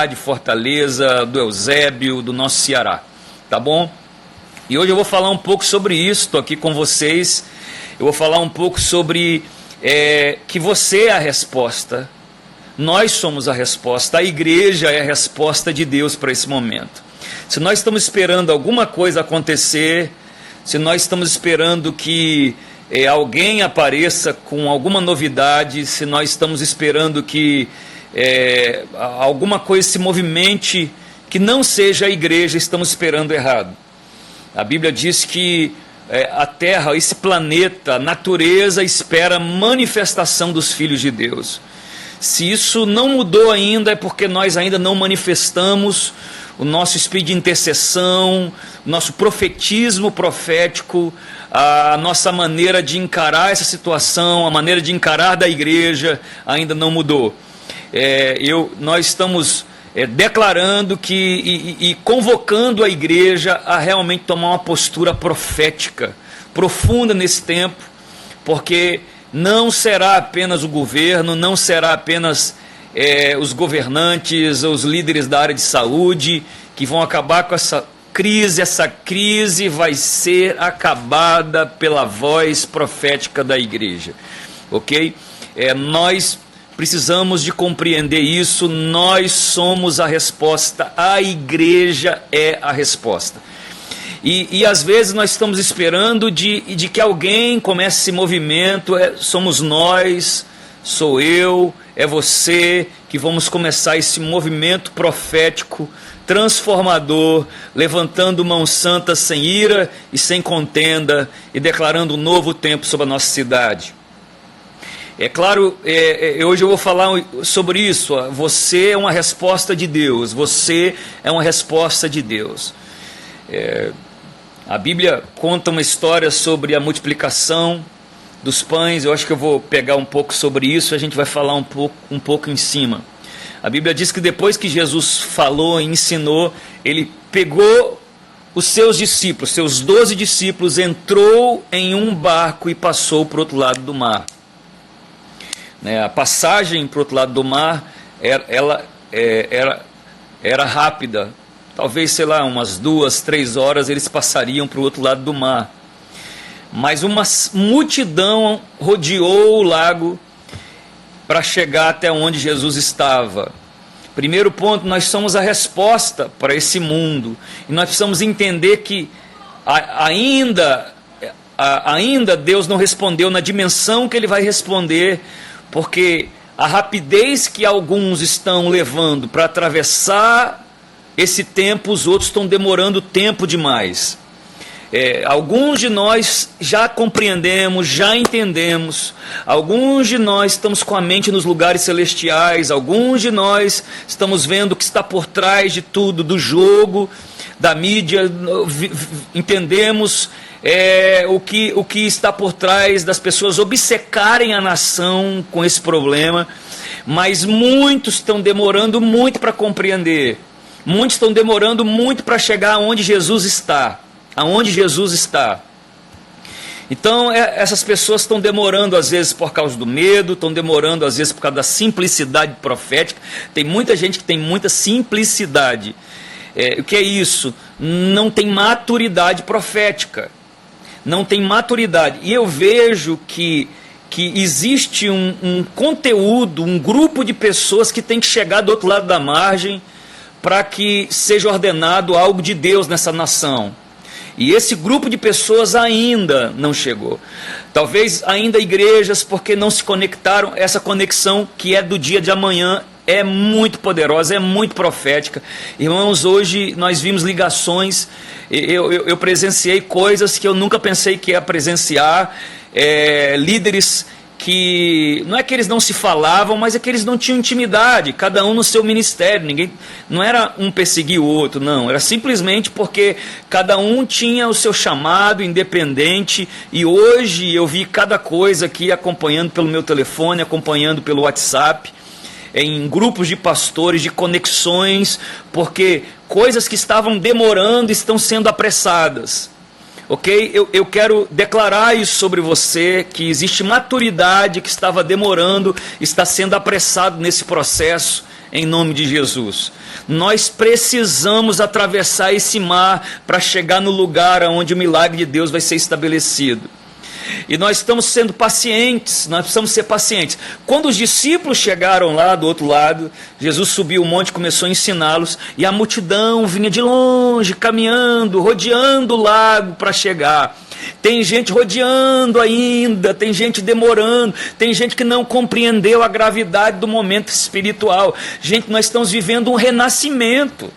de Fortaleza, do Eusébio, do nosso Ceará, tá bom? E hoje eu vou falar um pouco sobre isso, estou aqui com vocês, eu vou falar um pouco sobre que você é a resposta, nós somos a resposta, a igreja é a resposta de Deus para esse momento. Se nós estamos esperando alguma coisa acontecer, se nós estamos esperando que alguém apareça com alguma novidade, se nós estamos esperando que alguma coisa se movimente que não seja a igreja, estamos esperando errado. A Bíblia diz que a Terra, esse planeta, a natureza espera a manifestação dos filhos de Deus. Se isso não mudou ainda, é porque nós ainda não manifestamos o nosso espírito de intercessão, o nosso profetismo profético, a nossa maneira de encarar essa situação, a maneira de encarar da igreja ainda não mudou. Nós estamos declarando e convocando a igreja a realmente tomar uma postura profética, profunda nesse tempo, porque não será apenas o governo, não será apenas os governantes, os líderes da área de saúde que vão acabar com essa crise vai ser acabada pela voz profética da igreja, ok? Nós precisamos de compreender isso, nós somos a resposta, a igreja é a resposta. E às vezes nós estamos esperando de que alguém comece esse movimento, somos nós, sou eu, é você, que vamos começar esse movimento profético, transformador, levantando mãos santas sem ira e sem contenda, e declarando um novo tempo sobre a nossa cidade. É claro, hoje eu vou falar sobre isso. Você é uma resposta de Deus. Você é uma resposta de Deus. A Bíblia conta uma história sobre a multiplicação dos pães. Eu acho que eu vou pegar um pouco sobre isso. A gente vai falar um pouco em cima. A Bíblia diz que depois que Jesus falou e ensinou, ele pegou os seus discípulos, seus 12 discípulos, entrou em um barco e passou para o outro lado do mar. A passagem para o outro lado do mar era rápida, talvez, umas 2, 3 horas eles passariam para o outro lado do mar. Mas uma multidão rodeou o lago para chegar até onde Jesus estava. Primeiro ponto, nós somos a resposta para esse mundo, e nós precisamos entender que ainda Deus não respondeu na dimensão que Ele vai responder, porque a rapidez que alguns estão levando para atravessar esse tempo, os outros estão demorando tempo demais. Alguns de nós já compreendemos, já entendemos, alguns de nós estamos com a mente nos lugares celestiais, alguns de nós estamos vendo o que está por trás de tudo, do jogo, da mídia, entendemos o que está por trás das pessoas obcecarem a nação com esse problema, mas muitos estão demorando muito para compreender, muitos estão demorando muito para chegar aonde Jesus está. Então essas pessoas estão demorando às vezes por causa do medo, estão demorando às vezes por causa da simplicidade profética. Tem muita gente que tem muita simplicidade. O que é isso? Não tem maturidade profética, não tem maturidade. E eu vejo que existe um conteúdo, um grupo de pessoas que tem que chegar do outro lado da margem para que seja ordenado algo de Deus nessa nação. E esse grupo de pessoas ainda não chegou. Talvez ainda igrejas, porque não se conectaram. Essa conexão que é do dia de amanhã é muito poderosa, é muito profética. Irmãos, hoje nós vimos ligações, eu presenciei coisas que eu nunca pensei que ia presenciar, líderes que não é que eles não se falavam, mas é que eles não tinham intimidade, cada um no seu ministério, não era um perseguir o outro, não, era simplesmente porque cada um tinha o seu chamado independente. E hoje eu vi cada coisa aqui acompanhando pelo meu telefone, acompanhando pelo WhatsApp, em grupos de pastores, de conexões, porque coisas que estavam demorando estão sendo apressadas. Ok? Eu quero declarar isso sobre você, que existe maturidade que estava demorando, está sendo apressado nesse processo. em nome de Jesus. Nós precisamos atravessar esse mar para chegar no lugar onde o milagre de Deus vai ser estabelecido. E nós estamos sendo pacientes, nós precisamos ser pacientes. Quando os discípulos chegaram lá do outro lado, Jesus subiu o monte e começou a ensiná-los, e a multidão vinha de longe, caminhando, rodeando o lago para chegar. Tem gente rodeando ainda, tem gente demorando, tem gente que não compreendeu a gravidade do momento espiritual. Gente, nós estamos vivendo um renascimento.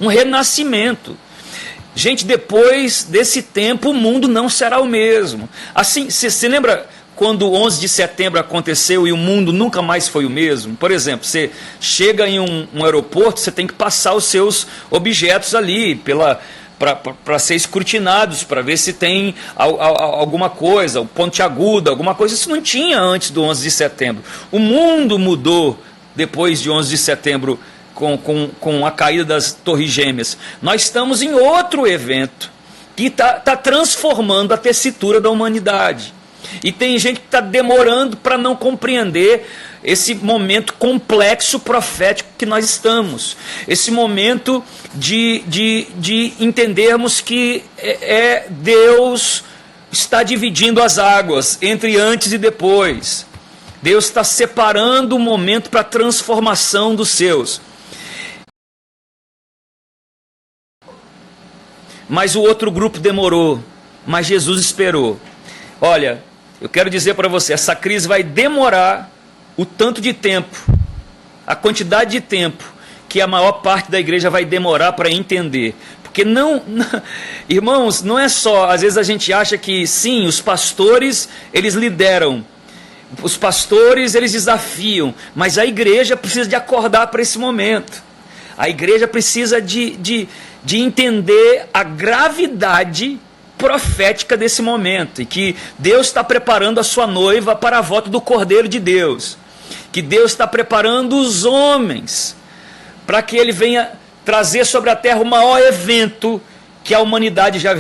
Um renascimento. Gente, depois desse tempo o mundo não será o mesmo. Assim, você lembra quando o 11 de setembro aconteceu e o mundo nunca mais foi o mesmo? Por exemplo, você chega em um aeroporto, você tem que passar os seus objetos ali para ser escrutinados, para ver se tem alguma coisa, o pontiagudo, alguma coisa. Isso não tinha antes do 11 de setembro. O mundo mudou depois de 11 de setembro, com a caída das Torres Gêmeas. Nós estamos em outro evento que está transformando a tessitura da humanidade. E tem gente que está demorando para não compreender esse momento complexo profético que nós estamos. Esse momento de entendermos que Deus está dividindo as águas entre antes e depois. Deus está separando o momento para a transformação dos seus. Mas o outro grupo demorou, mas Jesus esperou. Olha, eu quero dizer para você, essa crise vai demorar o tanto de tempo, a quantidade de tempo que a maior parte da igreja vai demorar para entender. Porque irmãos, não é só, às vezes a gente acha que sim, os pastores, eles lideram, os pastores, eles desafiam, mas a igreja precisa de acordar para esse momento. A igreja precisa de entender a gravidade profética desse momento, e que Deus está preparando a sua noiva para a volta do Cordeiro de Deus, que Deus está preparando os homens para que Ele venha trazer sobre a terra o maior evento que a humanidade já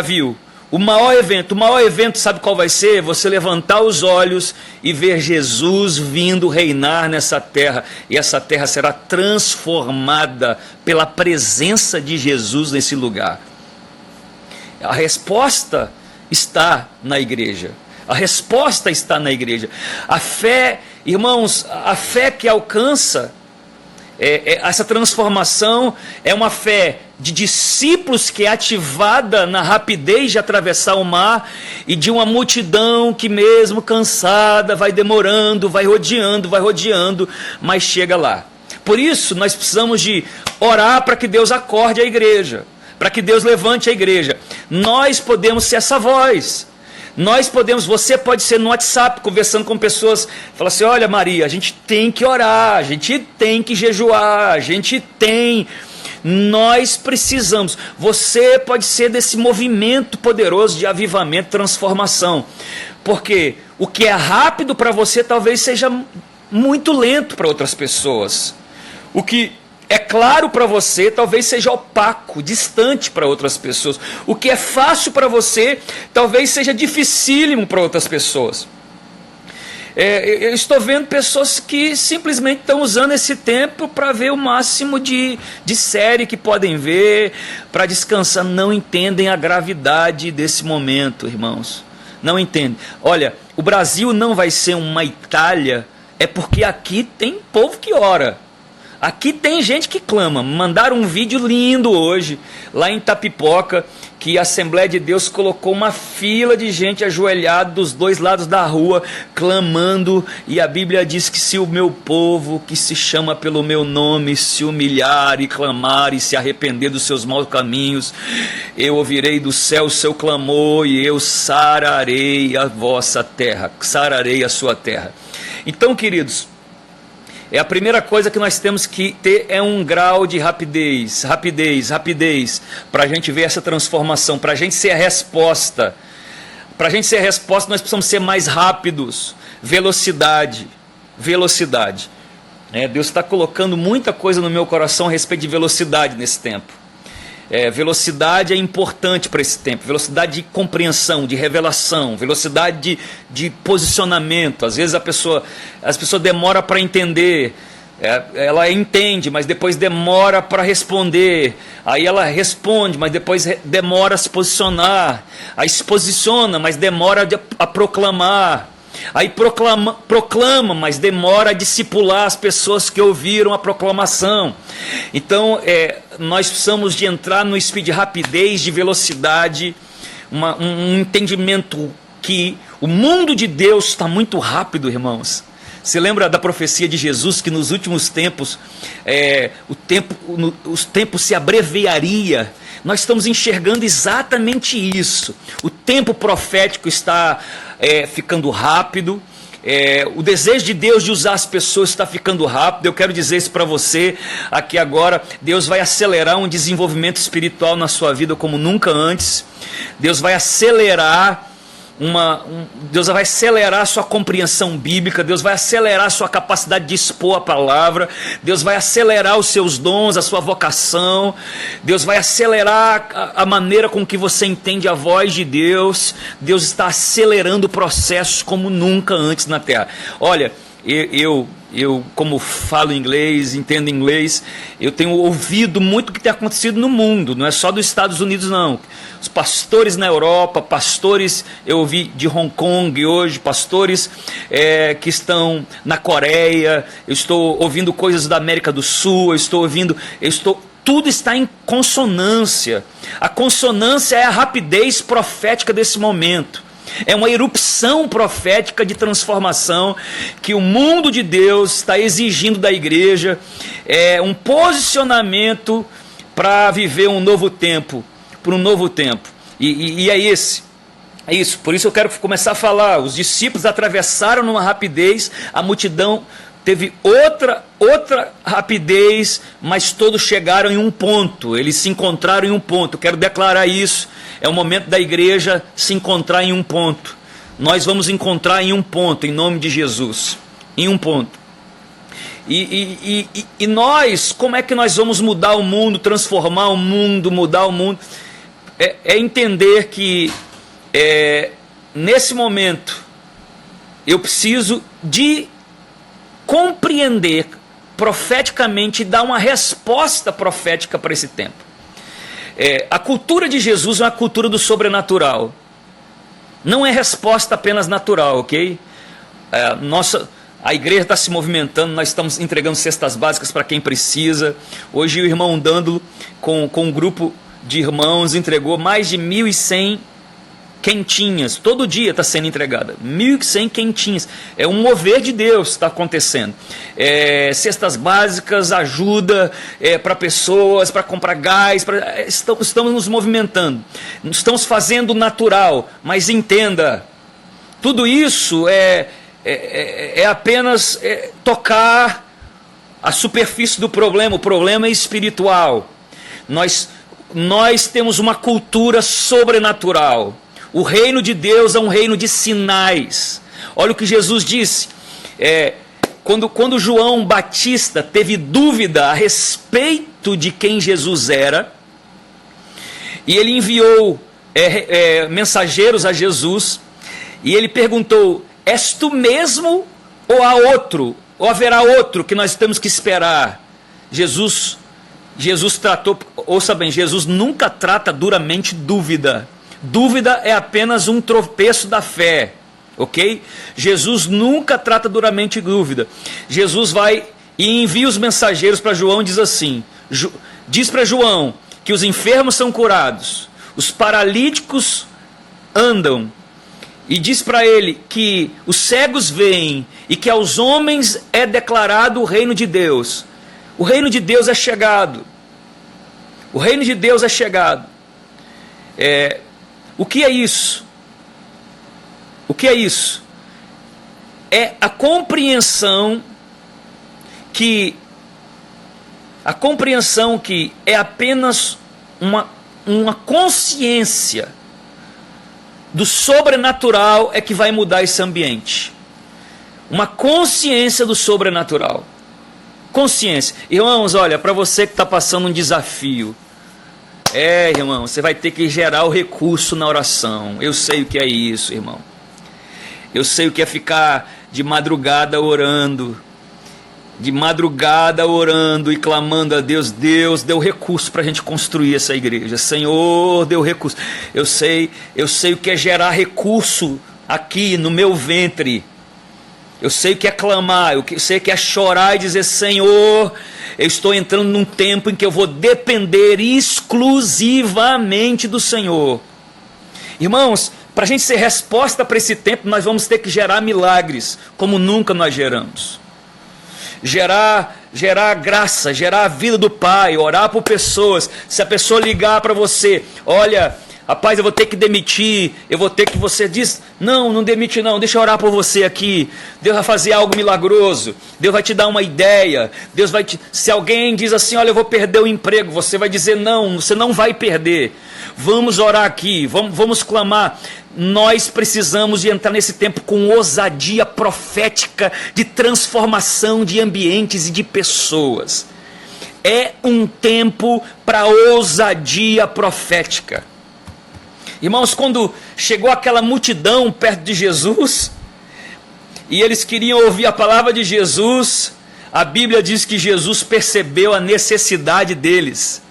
viu. O maior evento, sabe qual vai ser? Você levantar os olhos e ver Jesus vindo reinar nessa terra, e essa terra será transformada pela presença de Jesus nesse lugar. A resposta está na igreja. A resposta está na igreja. A fé, irmãos, a fé que alcança essa transformação é uma fé de discípulos que é ativada na rapidez de atravessar o mar, e de uma multidão que mesmo cansada vai demorando, vai rodeando, mas chega lá. Por isso nós precisamos de orar para que Deus acorde a igreja, para que Deus levante a igreja. Nós podemos ser essa voz. Você pode ser no WhatsApp, conversando com pessoas, falar assim: olha Maria, a gente tem que orar, a gente tem que jejuar, nós precisamos. Você pode ser desse movimento poderoso de avivamento, transformação, porque o que é rápido para você talvez seja muito lento para outras pessoas. O que é claro para você talvez seja opaco, distante para outras pessoas. O que é fácil para você talvez seja dificílimo para outras pessoas. Eu estou vendo pessoas que simplesmente estão usando esse tempo para ver o máximo de série que podem ver, para descansar. Não entendem a gravidade desse momento, irmãos. Não entendem. Olha, o Brasil não vai ser uma Itália, é porque aqui tem povo que ora. Aqui tem gente que clama. Mandaram um vídeo lindo hoje, lá em Itapipoca, que a Assembleia de Deus colocou uma fila de gente ajoelhada dos dois lados da rua, clamando, e a Bíblia diz que se o meu povo, que se chama pelo meu nome, se humilhar e clamar e se arrepender dos seus maus caminhos, eu ouvirei do céu o seu clamor e eu sararei a vossa terra, sararei a sua terra. Então, queridos, a primeira coisa que nós temos que ter é um grau de rapidez, para a gente ver essa transformação, para a gente ser a resposta. Para a gente ser a resposta, nós precisamos ser mais rápidos. Velocidade. Deus está colocando muita coisa no meu coração a respeito de velocidade nesse tempo. Velocidade é importante para esse tempo. Velocidade de compreensão, de revelação, velocidade de posicionamento. Às vezes as pessoas demoram para entender. Ela entende, mas depois demora para responder. Aí ela responde, mas depois demora a se posicionar. Aí se posiciona, mas demora a proclamar. Aí proclama, mas demora a discipular as pessoas que ouviram a proclamação. Então, nós precisamos de entrar no speed, de rapidez, de velocidade, um entendimento que o mundo de Deus está muito rápido, irmãos. Você lembra da profecia de Jesus que nos últimos tempos os tempos se abreviaria? Nós estamos enxergando exatamente isso. O tempo profético está ficando rápido. O desejo de Deus de usar as pessoas está ficando rápido. Eu quero dizer isso para você aqui agora. Deus vai acelerar um desenvolvimento espiritual na sua vida como nunca antes. Deus vai acelerar Deus vai acelerar a sua compreensão bíblica. Deus vai acelerar a sua capacidade de expor a palavra. Deus vai acelerar os seus dons, a sua vocação. Deus vai acelerar a maneira com que você entende a voz de Deus. Deus está acelerando processos como nunca antes na terra. Olha, eu como falo inglês, entendo inglês, eu tenho ouvido muito o que tem acontecido no mundo, não é só dos Estados Unidos não. Os pastores na Europa, pastores, eu ouvi de Hong Kong hoje, pastores que estão na Coreia, eu estou ouvindo coisas da América do Sul, tudo está em consonância. A consonância é a rapidez profética desse momento. É uma erupção profética de transformação que o mundo de Deus está exigindo da igreja. É um posicionamento para viver um novo tempo, por um novo tempo. E é isso. Por isso eu quero começar a falar. Os discípulos atravessaram numa rapidez, a multidão teve outra rapidez, mas todos chegaram em um ponto. Eles se encontraram em um ponto. Quero declarar isso. É o momento da igreja se encontrar em um ponto. Nós vamos encontrar em um ponto, em nome de Jesus. Em um ponto. E nós, como é que nós vamos mudar o mundo, transformar o mundo, mudar o mundo? É entender que nesse momento eu preciso de compreender profeticamente e dar uma resposta profética para esse tempo. A cultura de Jesus é uma cultura do sobrenatural. Não é resposta apenas natural, ok? A igreja está se movimentando, nós estamos entregando cestas básicas para quem precisa. Hoje o irmão Dândolo, com um grupo de irmãos, entregou mais de 1.100 quentinhas. Todo dia está sendo entregada 1.100 quentinhas. É um mover de Deus que está acontecendo. Cestas básicas, ajuda para pessoas, para comprar gás. Estamos nos movimentando. Estamos fazendo natural. Mas entenda, tudo isso é apenas tocar a superfície do problema. O problema é espiritual. Nós temos uma cultura sobrenatural. O reino de Deus é um reino de sinais. Olha o que Jesus disse. Quando João Batista teve dúvida a respeito de quem Jesus era, e ele enviou mensageiros a Jesus, e ele perguntou: és tu mesmo ou há outro? Ou haverá outro que nós temos que esperar? Jesus tratou, ouça bem, Jesus nunca trata duramente dúvida. Dúvida é apenas um tropeço da fé, ok? Jesus nunca trata duramente dúvida. Jesus vai e envia os mensageiros para João e diz assim: diz para João que os enfermos são curados, os paralíticos andam, e diz para ele que os cegos veem e que aos homens é declarado o reino de Deus. O reino de Deus é chegado. O reino de Deus é chegado. O que é isso? O que é isso? É a compreensão que é apenas uma consciência do sobrenatural é que vai mudar esse ambiente. Uma consciência do sobrenatural. Consciência. Irmãos, olha, para você que está passando um desafio, irmão, você vai ter que gerar o recurso na oração. Eu sei o que é isso, irmão. Eu sei o que é ficar de madrugada orando. de madrugada orando e clamando a Deus. Deus deu recurso para a gente construir essa igreja. Senhor, deu recurso. Eu sei o que é gerar recurso aqui no meu ventre. Eu sei o que é clamar, eu sei o que é chorar e dizer: Senhor, eu estou entrando num tempo em que eu vou depender exclusivamente do Senhor. Irmãos, para a gente ser resposta para esse tempo, nós vamos ter que gerar milagres, como nunca nós geramos. Gerar graça, gerar a vida do Pai, orar por pessoas. Se a pessoa ligar para você: olha, rapaz, eu vou ter que demitir, você diz: não demite não, deixa eu orar por você aqui. Deus vai fazer algo milagroso, Deus vai te dar uma ideia, se alguém diz assim: olha, eu vou perder o emprego, você vai dizer: não, você não vai perder. Vamos orar aqui, vamos clamar. Nós precisamos de entrar nesse tempo com ousadia profética de transformação de ambientes e de pessoas. É um tempo para ousadia profética. Irmãos, quando chegou aquela multidão perto de Jesus, e eles queriam ouvir a palavra de Jesus, a Bíblia diz que Jesus percebeu a necessidade deles.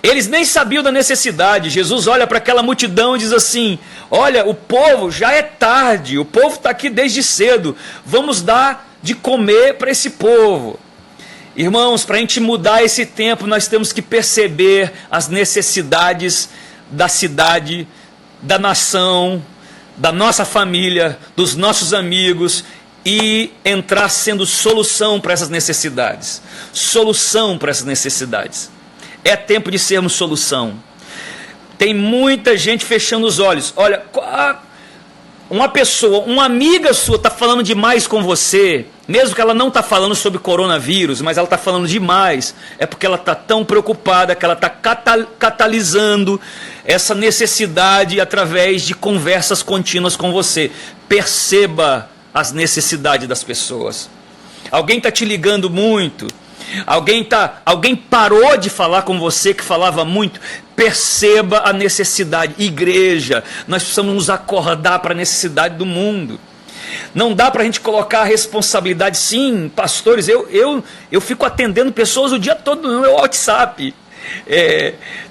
Eles nem sabiam da necessidade. Jesus olha para aquela multidão e diz assim: olha, o povo já é tarde, o povo está aqui desde cedo, vamos dar de comer para esse povo. Irmãos, para a gente mudar esse tempo, nós temos que perceber as necessidades da cidade, da nação, da nossa família, dos nossos amigos, e entrar sendo solução para essas necessidades. Solução para essas necessidades. É tempo de sermos solução. Tem muita gente fechando os olhos. Olha, uma pessoa, uma amiga sua está falando demais com você, mesmo que ela não está falando sobre coronavírus, mas ela está falando demais, é porque ela está tão preocupada que ela está catalisando essa necessidade através de conversas contínuas com você. Perceba as necessidades das pessoas. Alguém está te ligando muito, alguém parou de falar com você que falava muito. Perceba a necessidade. Igreja, nós precisamos nos acordar para a necessidade do mundo. Não dá para a gente colocar a responsabilidade. Sim, pastores, eu fico atendendo pessoas o dia todo no meu WhatsApp.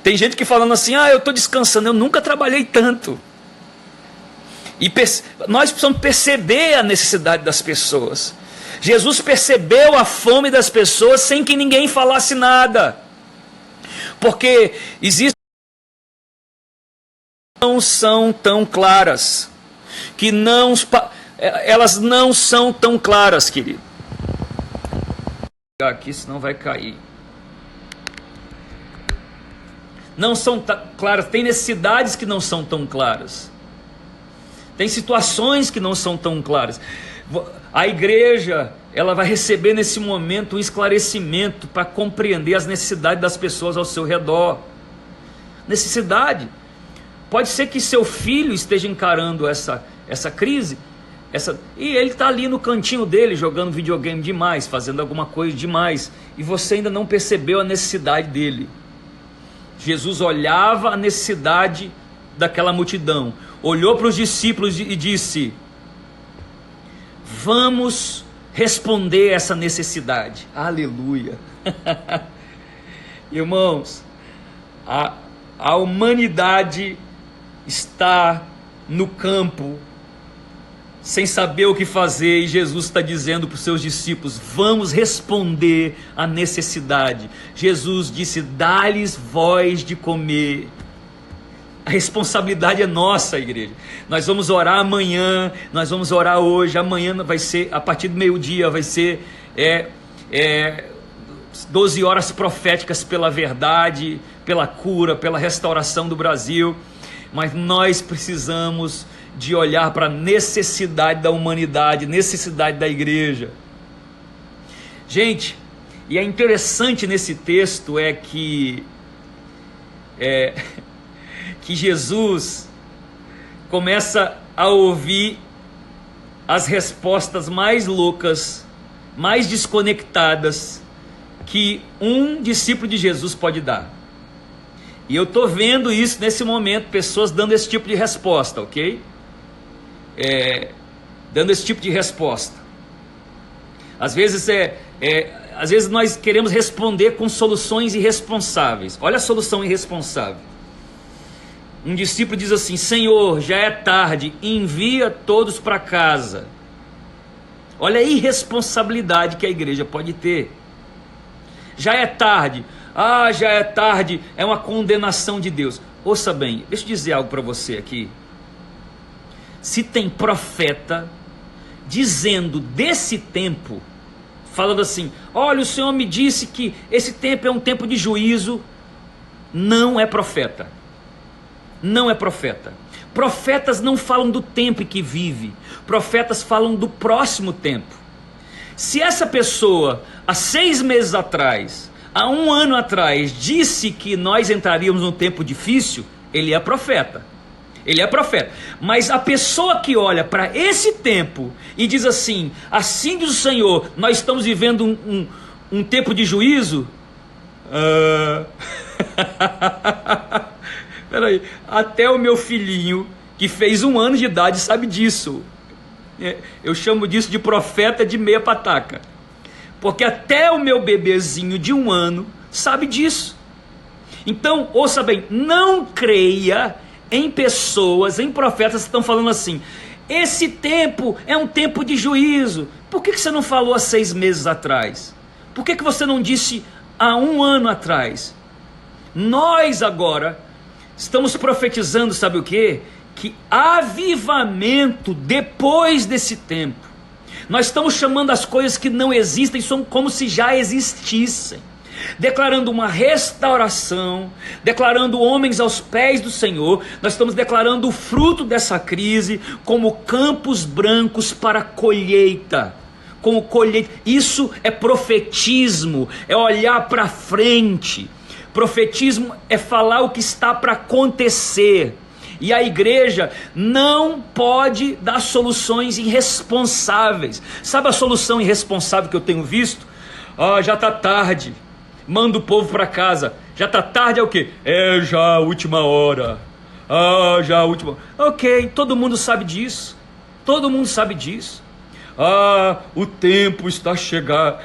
Tem gente que falando assim: eu estou descansando, eu nunca trabalhei tanto. E nós precisamos perceber a necessidade das pessoas. Jesus percebeu a fome das pessoas sem que ninguém falasse nada. Porque existem não são tão claras, que elas não são tão claras, querido. Vou pegar aqui, senão vai cair. Não são claras, tem necessidades que não são tão claras. Tem situações que não são tão claras. A igreja, ela vai receber nesse momento um esclarecimento para compreender as necessidades das pessoas ao seu redor. Necessidade. Pode ser que seu filho esteja encarando essa crise, e ele está ali no cantinho dele jogando videogame demais, fazendo alguma coisa demais, e você ainda não percebeu a necessidade dele. Jesus olhava a necessidade daquela multidão, olhou para os discípulos e disse: vamos responder essa necessidade. Aleluia. Irmãos, a humanidade está no campo sem saber o que fazer, e Jesus está dizendo para os seus discípulos: vamos responder à necessidade. Jesus disse: dá-lhes voz de comer. A responsabilidade é nossa, igreja. Nós vamos orar amanhã, nós vamos orar hoje. Amanhã vai ser, a partir do meio-dia, vai ser 12 horas proféticas pela verdade, pela cura, pela restauração do Brasil. Mas nós precisamos de olhar para a necessidade da humanidade, necessidade da igreja. Gente, e é interessante nesse texto que Jesus começa a ouvir as respostas mais loucas, mais desconectadas que um discípulo de Jesus pode dar. E eu estou vendo isso nesse momento, pessoas dando esse tipo de resposta, ok? Dando esse tipo de resposta. Às vezes às vezes nós queremos responder com soluções irresponsáveis. Olha a solução irresponsável. Um discípulo diz assim: Senhor, já é tarde, envia todos para casa. Olha a irresponsabilidade que a igreja pode ter. Já é tarde. Já é tarde, é uma condenação de Deus. Ouça bem, deixa eu dizer algo para você aqui. Se tem profeta dizendo desse tempo, falando assim: olha, o Senhor me disse que esse tempo é um tempo de juízo, não é profeta. Não é profeta. Profetas não falam do tempo em que vive, profetas falam do próximo tempo. Se essa pessoa, há 6 meses atrás, há 1 ano atrás, disse que nós entraríamos num tempo difícil, ele é profeta. Ele é profeta. Mas a pessoa que olha para esse tempo e diz assim: assim diz o Senhor, nós estamos vivendo um tempo de juízo. Peraí, até o meu filhinho, que fez 1 ano de idade, sabe disso. Eu chamo disso de profeta de meia pataca. Porque até o meu bebezinho de 1 ano sabe disso. Então, ouça bem, não creia em pessoas, em profetas que estão falando assim: esse tempo é um tempo de juízo. Por que você não falou há 6 meses atrás? Por que você não disse há 1 ano atrás? Nós agora estamos profetizando, sabe o quê? Que avivamento depois desse tempo. Nós estamos chamando as coisas que não existem como se já existissem, declarando uma restauração, declarando homens aos pés do Senhor. Nós estamos declarando o fruto dessa crise como campos brancos para colheita. Como colheita. Isso é profetismo, é olhar para frente. Profetismo é falar o que está para acontecer. E a igreja não pode dar soluções irresponsáveis. Sabe a solução irresponsável que eu tenho visto? Já está tarde, manda o povo para casa. Já está tarde é o quê? Já a última hora. Já a última. Ok, todo mundo sabe disso. Todo mundo sabe disso. O tempo está chegando.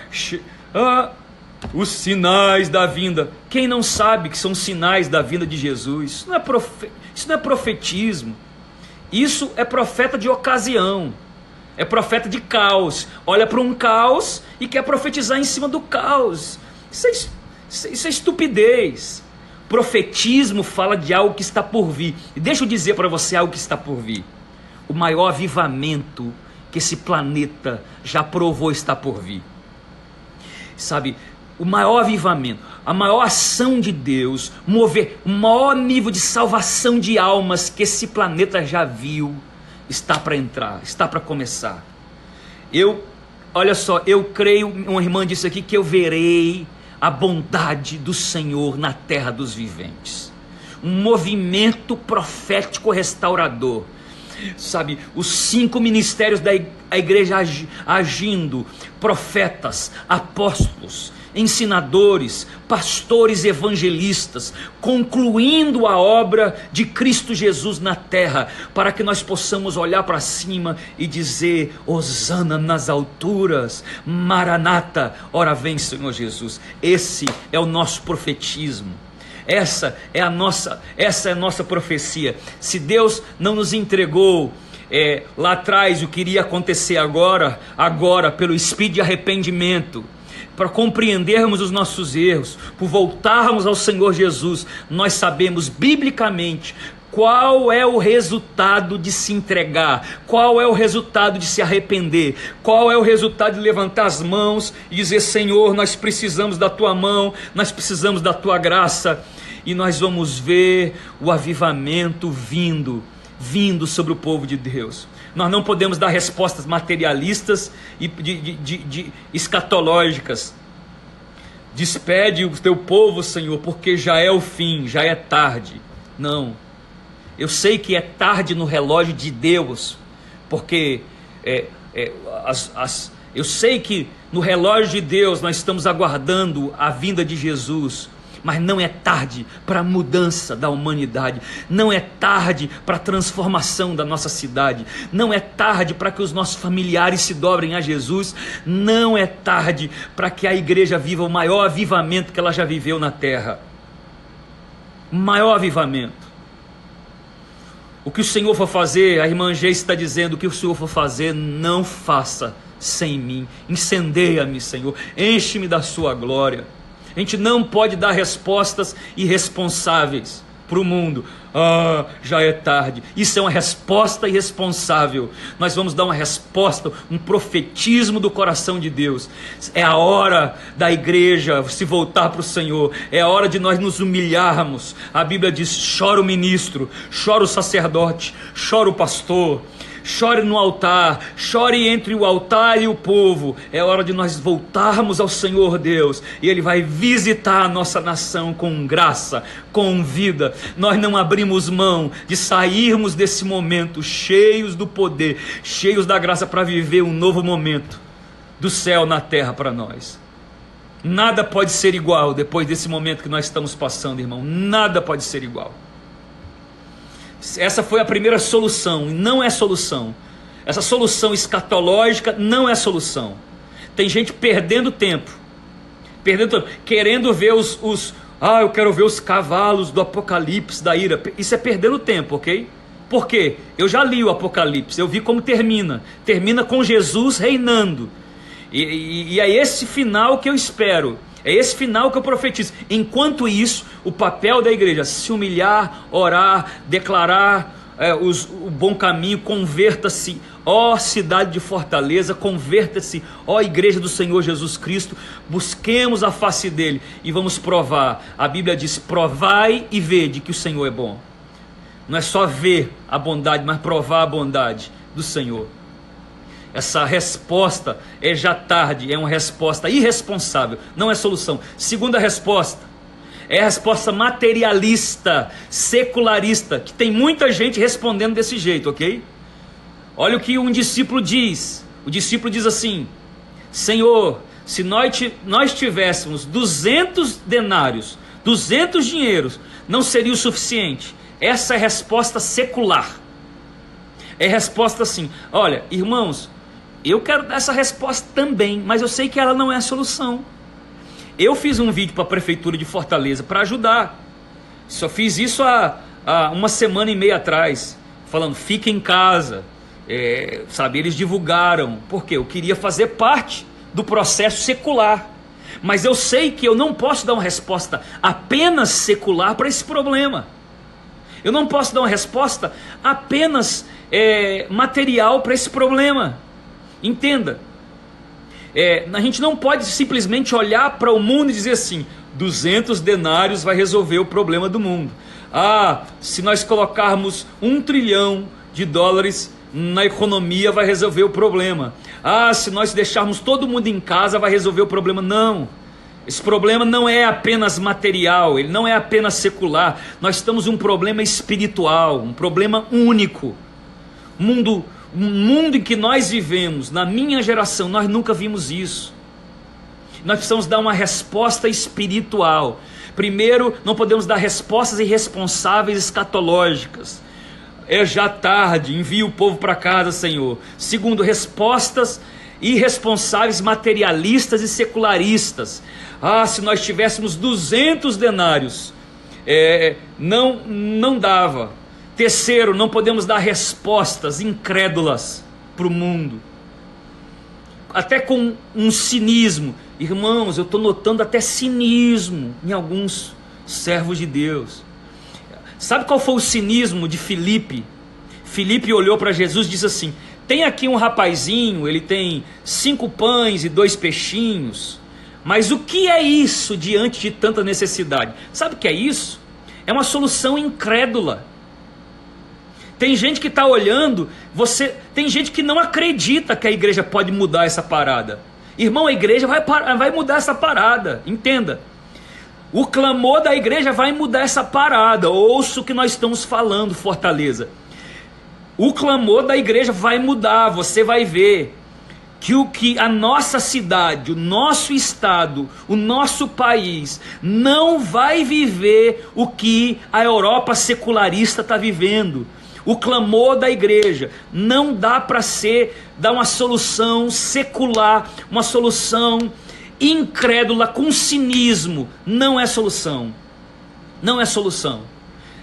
Os sinais da vinda. Quem não sabe que são sinais da vinda de Jesus? Isso não é profetismo. Isso é profeta de ocasião. É profeta de caos. Olha para um caos e quer profetizar em cima do caos. Isso é estupidez. Profetismo fala de algo que está por vir. E deixa eu dizer para você algo que está por vir. O maior avivamento que esse planeta já provou está por vir. Sabe, o maior avivamento, a maior ação de Deus, o maior nível de salvação de almas que esse planeta já viu, está para entrar, está para começar. Olha só, eu creio, uma irmã disse aqui, que eu verei a bondade do Senhor na terra dos viventes. Um movimento profético restaurador. Sabe, os 5 ministérios da igreja agindo: profetas, apóstolos, ensinadores, pastores, evangelistas, concluindo a obra de Cristo Jesus na terra, para que nós possamos olhar para cima e dizer: Hosana nas alturas, Maranata, ora vem Senhor Jesus. Esse é o nosso profetismo. Essa é a nossa profecia. Se Deus não nos entregou lá atrás o que iria acontecer agora pelo espírito de arrependimento, para compreendermos os nossos erros, por voltarmos ao Senhor Jesus, nós sabemos biblicamente qual é o resultado de se entregar, qual é o resultado de se arrepender, qual é o resultado de levantar as mãos e dizer: Senhor, nós precisamos da tua mão, nós precisamos da tua graça. E nós vamos ver o avivamento vindo sobre o povo de Deus. Nós não podemos dar respostas materialistas e escatológicas. Despede o teu povo, Senhor, porque já é o fim, já é tarde. Não, eu sei que é tarde no relógio de Deus, porque eu sei que no relógio de Deus nós estamos aguardando a vinda de Jesus. Mas não é tarde para a mudança da humanidade. Não é tarde para a transformação da nossa cidade. Não é tarde para que os nossos familiares se dobrem a Jesus. Não é tarde para que a igreja viva o maior avivamento que ela já viveu na terra. O maior avivamento. O que o Senhor for fazer, a irmã Geice está dizendo, o que o Senhor for fazer, não faça sem mim. Incendeia-me, Senhor. Enche-me da sua glória. A gente não pode dar respostas irresponsáveis para o mundo. Já é tarde. Isso é uma resposta irresponsável. Nós vamos dar uma resposta, um profetismo do coração de Deus. É a hora da igreja se voltar para o Senhor. É a hora de nós nos humilharmos. A Bíblia diz: chora o ministro, chora o sacerdote, chora o pastor. Chore no altar, chore entre o altar e o povo. É hora de nós voltarmos ao Senhor Deus, e Ele vai visitar a nossa nação com graça, com vida. Nós não abrimos mão de sairmos desse momento cheios do poder, cheios da graça, para viver um novo momento do céu na terra para nós. Nada pode ser igual depois desse momento que nós estamos passando, irmão. Nada pode ser igual. Essa foi a primeira solução, e não é solução. Essa solução escatológica não é solução. Tem gente perdendo tempo, querendo ver eu quero ver os cavalos do Apocalipse, da ira. Isso é perdendo tempo, ok? Por quê? Eu já li o Apocalipse, eu vi como termina com Jesus reinando, e é esse final que eu espero. É esse final que eu profetizo. Enquanto isso, o papel da igreja: se humilhar, orar, declarar o bom caminho. Converta-se, ó cidade de Fortaleza, converta-se, ó igreja do Senhor Jesus Cristo. Busquemos a face dele e vamos provar. A Bíblia diz: provai e vede que o Senhor é bom. Não é só ver a bondade, mas provar a bondade do Senhor. Essa resposta é já tarde, é uma resposta irresponsável, não é solução. Segunda resposta, é a resposta materialista, secularista, que tem muita gente respondendo desse jeito, ok? Olha o que um discípulo diz. O discípulo diz assim: Senhor, se nós tivéssemos 200 denários, 200 dinheiros, não seria o suficiente. Essa é a resposta secular. É a resposta assim: olha, irmãos, eu quero dar essa resposta também, mas eu sei que ela não é a solução. Eu fiz um vídeo para a Prefeitura de Fortaleza para ajudar. Só fiz isso há uma semana e meia atrás, falando: fica em casa. Sabe, eles divulgaram, porque eu queria fazer parte do processo secular. Mas eu sei que eu não posso dar uma resposta apenas secular para esse problema. Eu não posso dar uma resposta apenas material para esse problema. Entenda, a gente não pode simplesmente olhar para o mundo e dizer assim: 200 denários vai resolver o problema do mundo. Se nós colocarmos $1 trilhão na economia, vai resolver o problema. Se nós deixarmos todo mundo em casa, vai resolver o problema. Não, esse problema não é apenas material, ele não é apenas secular. Nós temos um problema espiritual, um problema único. Um mundo em que nós vivemos, na minha geração, nós nunca vimos isso. Nós precisamos dar uma resposta espiritual. Primeiro, não podemos dar respostas irresponsáveis, escatológicas. É já tarde, envia o povo para casa, Senhor. Segundo, respostas irresponsáveis, materialistas e secularistas. Se nós tivéssemos 200 denários, não dava. Terceiro, não podemos dar respostas incrédulas para o mundo, até com um cinismo. Irmãos, eu estou notando até cinismo em alguns servos de Deus. Sabe qual foi o cinismo de Filipe? Filipe olhou para Jesus e disse assim: tem aqui um rapazinho, ele tem 5 pães e 2 peixinhos, mas o que é isso diante de tanta necessidade? Sabe o que é isso? É uma solução incrédula. Tem gente que está olhando, tem gente que não acredita que a igreja pode mudar essa parada. Irmão, a igreja vai mudar essa parada, entenda. O clamor da igreja vai mudar essa parada. Ouça o que nós estamos falando, Fortaleza. O clamor da igreja vai mudar, você vai ver. que a nossa cidade, o nosso estado, o nosso país não vai viver o que a Europa secularista está vivendo. O clamor da igreja não dá para dar uma solução secular, uma solução incrédula com cinismo. Não é solução. Não é solução.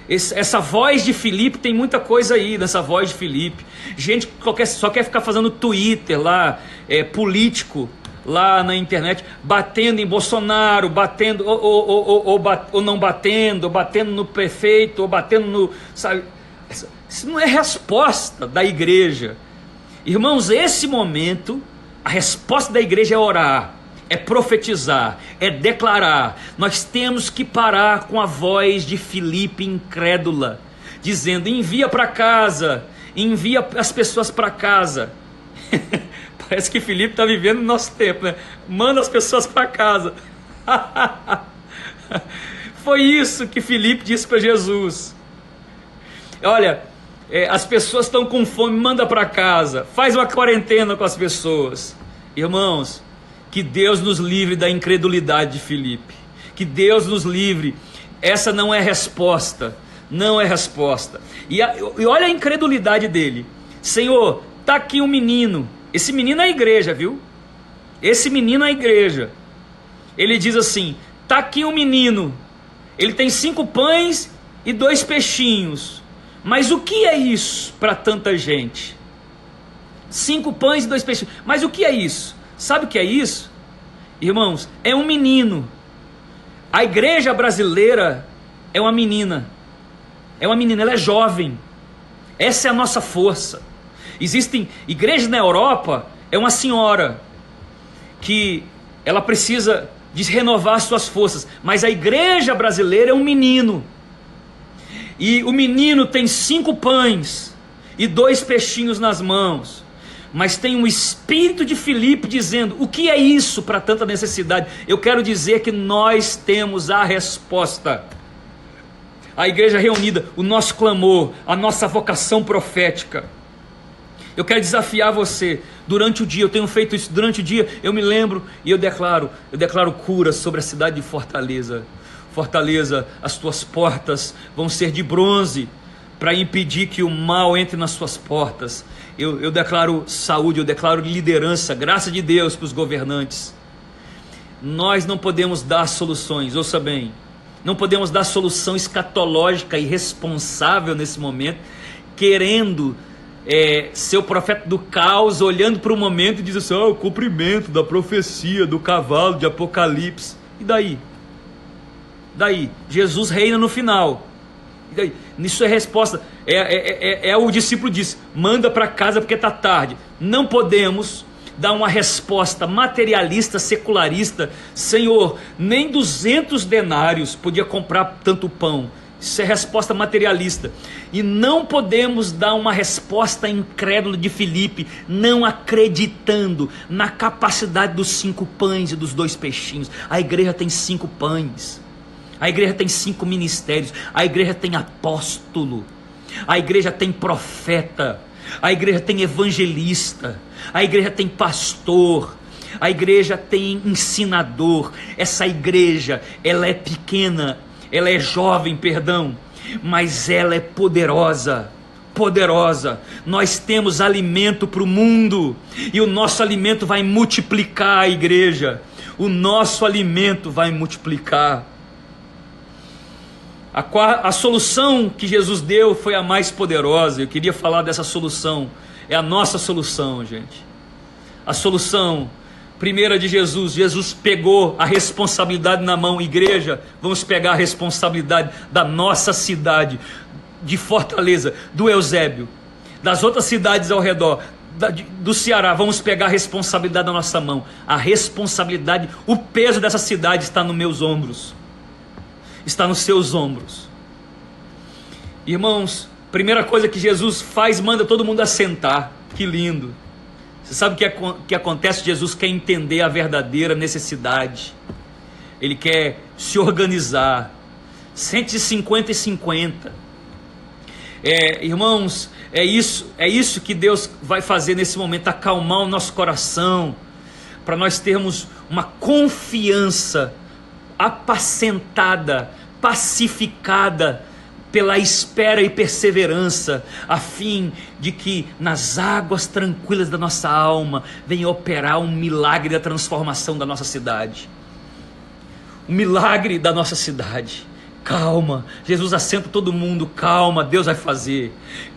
Essa voz de Filipe, tem muita coisa aí nessa voz de Filipe. Gente que só quer ficar fazendo Twitter lá, político lá na internet, batendo em Bolsonaro, batendo ou não batendo, ou batendo no prefeito, ou batendo no... Sabe? Isso não é resposta da igreja. Irmãos, esse momento, a resposta da igreja é orar, é profetizar, é declarar. Nós temos que parar com a voz de Filipe incrédula, dizendo: envia para casa, envia as pessoas para casa. Parece que Filipe está vivendo no nosso tempo, né? Manda as pessoas para casa. Foi isso que Filipe disse para Jesus. Olha, as pessoas estão com fome, manda para casa, faz uma quarentena com as pessoas. Irmãos, que Deus nos livre da incredulidade de Filipe, que Deus nos livre. Essa não é resposta, não é resposta. E olha a incredulidade dele. Senhor, está aqui um menino, esse menino é a igreja, viu? Esse menino é a igreja. Ele diz assim: está aqui um menino, ele tem 5 pães e 2 peixinhos. Mas o que é isso para tanta gente? 5 pães e 2 peixinhos. Mas o que é isso? Sabe o que é isso? Irmãos, é um menino. A igreja brasileira é uma menina. É uma menina, ela é jovem. Essa é a nossa força. Existem igrejas na Europa, é uma senhora que ela precisa de renovar suas forças. Mas a igreja brasileira é um menino. E o menino tem 5 pães e 2 peixinhos nas mãos, mas tem um espírito de Filipe dizendo: o que é isso para tanta necessidade? Eu quero dizer que nós temos a resposta. A igreja reunida, o nosso clamor, a nossa vocação profética. Eu quero desafiar você durante o dia. Eu tenho feito isso durante o dia. Eu me lembro e eu declaro cura sobre a cidade de Fortaleza. Fortaleza, as tuas portas vão ser de bronze para impedir que o mal entre nas suas portas. Eu declaro saúde, eu declaro liderança, graça de Deus para os governantes. Nós não podemos dar soluções, ouça bem, não podemos dar solução escatológica e responsável nesse momento, querendo ser o profeta do caos, olhando para o momento e diz assim: o cumprimento da profecia do cavalo de Apocalipse. E daí? Daí, Jesus reina no final. E daí? Isso é resposta. O discípulo disse: manda para casa porque está tarde. Não podemos dar uma resposta materialista, secularista. Senhor, nem 200 denários podia comprar tanto pão. Isso é resposta materialista. E não podemos dar uma resposta incrédula de Filipe, não acreditando na capacidade dos 5 pães e dos 2 peixinhos. A igreja tem 5 pães. A igreja tem 5 ministérios. A igreja tem apóstolo. A igreja tem profeta. A igreja tem evangelista. A igreja tem pastor. A igreja tem ensinador. Essa igreja, ela é pequena, ela é jovem, mas ela é poderosa. Poderosa. Nós temos alimento para o mundo, e o nosso alimento vai multiplicar a igreja. O nosso alimento vai multiplicar. A solução que Jesus deu foi a mais poderosa. Eu queria falar dessa solução. É a nossa solução, gente. A solução primeira de Jesus. Jesus pegou a responsabilidade na mão. Igreja, vamos pegar a responsabilidade da nossa cidade, de Fortaleza, do Eusébio, das outras cidades ao redor, do Ceará. Vamos pegar a responsabilidade na nossa mão. A responsabilidade, o peso dessa cidade está nos meus ombros. Está nos seus ombros. Irmãos, primeira coisa que Jesus faz, manda todo mundo assentar. Que lindo. Você sabe o que acontece? Jesus quer entender a verdadeira necessidade. Ele quer se organizar. 150 e 50. Irmãos, é isso que Deus vai fazer nesse momento, acalmar o nosso coração, para nós termos uma confiança apacentada, pacificada pela espera e perseverança, a fim de que nas águas tranquilas da nossa alma venha operar um milagre da transformação da nossa cidade. O milagre da nossa cidade. Calma, Jesus assenta todo mundo, calma, Deus vai fazer.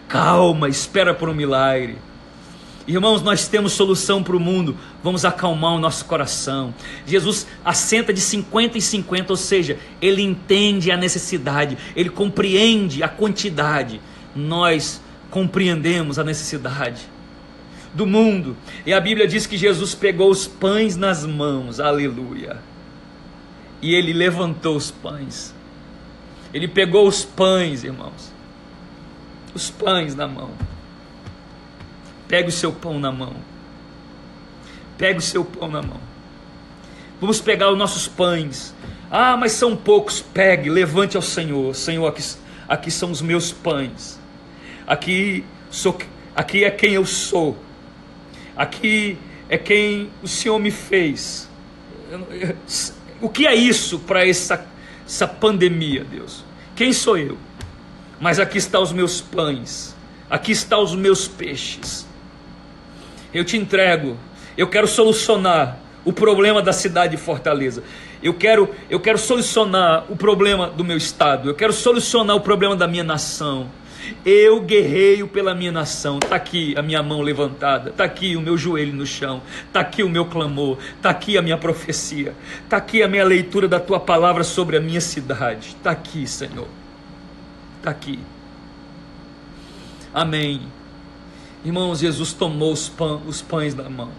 Calma, espera por um milagre. Irmãos, nós temos solução para o mundo, vamos acalmar o nosso coração. Jesus assenta de 50 em 50, ou seja, Ele entende a necessidade, Ele compreende a quantidade. Nós compreendemos a necessidade do mundo. E a Bíblia diz que Jesus pegou os pães nas mãos, aleluia. E Ele levantou os pães. Ele pegou os pães, irmãos. Os pães na mão. Pegue o seu pão na mão. Pegue o seu pão na mão. Vamos pegar os nossos pães. Ah, mas são poucos. Pegue, levante ao Senhor. Senhor, aqui são os meus pães. Aqui é quem eu sou. Aqui é quem o Senhor me fez. O que é isso para essa pandemia, Deus? Quem sou eu? Mas aqui estão os meus pães. Aqui estão os meus peixes. Eu te entrego. Eu quero solucionar o problema da cidade de Fortaleza. Eu quero solucionar o problema do meu estado. Eu quero solucionar o problema da minha nação. Eu guerreio pela minha nação. Está aqui a minha mão levantada. Está aqui o meu joelho no chão. Está aqui o meu clamor. Está aqui a minha profecia. Está aqui a minha leitura da tua palavra sobre a minha cidade. Está aqui, Senhor. Está aqui. Amém. Irmãos, Jesus tomou os pães na mão.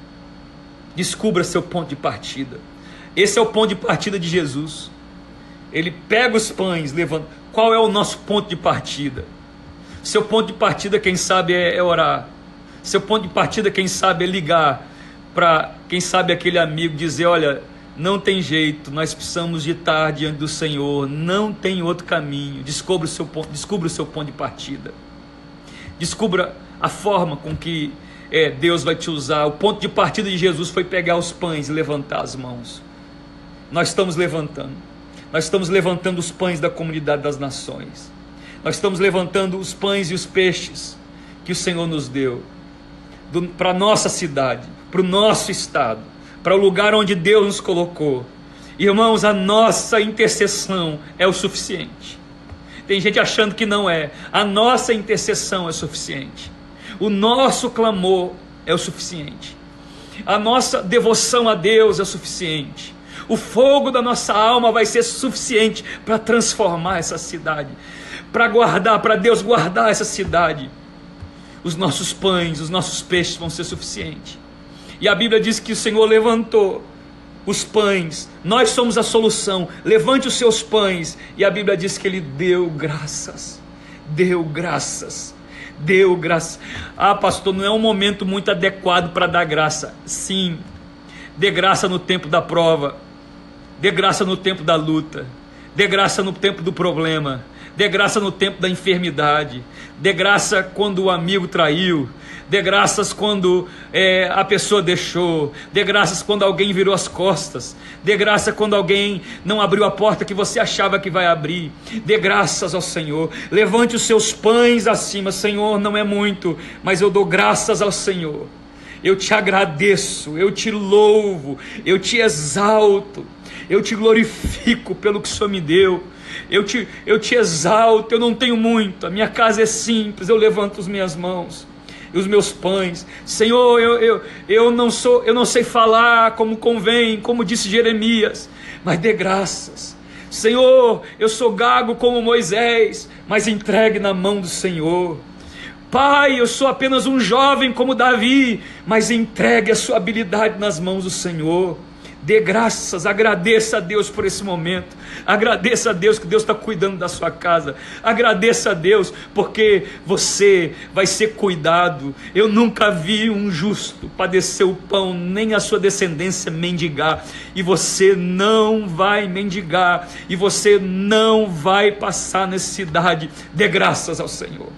Descubra seu ponto de partida. Esse é o ponto de partida de Jesus. Ele pega os pães, levanta. Qual é o nosso ponto de partida? Seu ponto de partida, quem sabe, é orar. Seu ponto de partida, quem sabe, é ligar para, quem sabe, aquele amigo, dizer: olha, não tem jeito, nós precisamos de estar diante do Senhor, não tem outro caminho. Descubra o seu ponto de partida. Descubra a forma com que Deus vai te usar. O ponto de partida de Jesus foi pegar os pães e levantar as mãos. Nós estamos levantando. Nós estamos levantando os pães da comunidade das nações. Nós estamos levantando os pães e os peixes que o Senhor nos deu para a nossa cidade, para o nosso estado, para o lugar onde Deus nos colocou. Irmãos, a nossa intercessão é o suficiente. Tem gente achando que não é. A nossa intercessão é suficiente. O nosso clamor é o suficiente. A nossa devoção a Deus é o suficiente. O fogo da nossa alma vai ser suficiente para transformar essa cidade, para Deus guardar essa cidade. Os nossos pães, os nossos peixes vão ser suficientes. E a Bíblia diz que o Senhor levantou os pães. Nós somos a solução. Levante os seus pães. E a Bíblia diz que Ele deu graças. Deu graças. Deu graças. Ah, pastor, não é um momento muito adequado para dar graça. Sim, dê graça no tempo da prova. Dê graça no tempo da luta. Dê graça no tempo do problema. Dê graça no tempo da enfermidade. Dê graça quando o amigo traiu. Dê graças quando a pessoa deixou. Dê graças quando alguém virou as costas. Dê graça quando alguém não abriu a porta que você achava que vai abrir. Dê graças ao Senhor. Levante os seus pães acima. Senhor, não é muito, mas eu dou graças ao Senhor. Eu te agradeço, eu te louvo, eu te exalto, eu te glorifico pelo que o Senhor me deu. Eu te exalto. Eu não tenho muito, a minha casa é simples. Eu levanto as minhas mãos e os meus pães. Senhor, eu não sei falar como convém, como disse Jeremias, mas dê graças. Senhor, eu sou gago como Moisés, mas entregue na mão do Senhor. Pai, eu sou apenas um jovem como Davi, mas entregue a sua habilidade nas mãos do Senhor. Dê graças, agradeça a Deus por esse momento. Agradeça a Deus que Deus está cuidando da sua casa. Agradeça a Deus porque você vai ser cuidado. Eu nunca vi um justo padecer o pão, nem a sua descendência mendigar. E você não vai mendigar. E você não vai passar necessidade. Dê graças ao Senhor.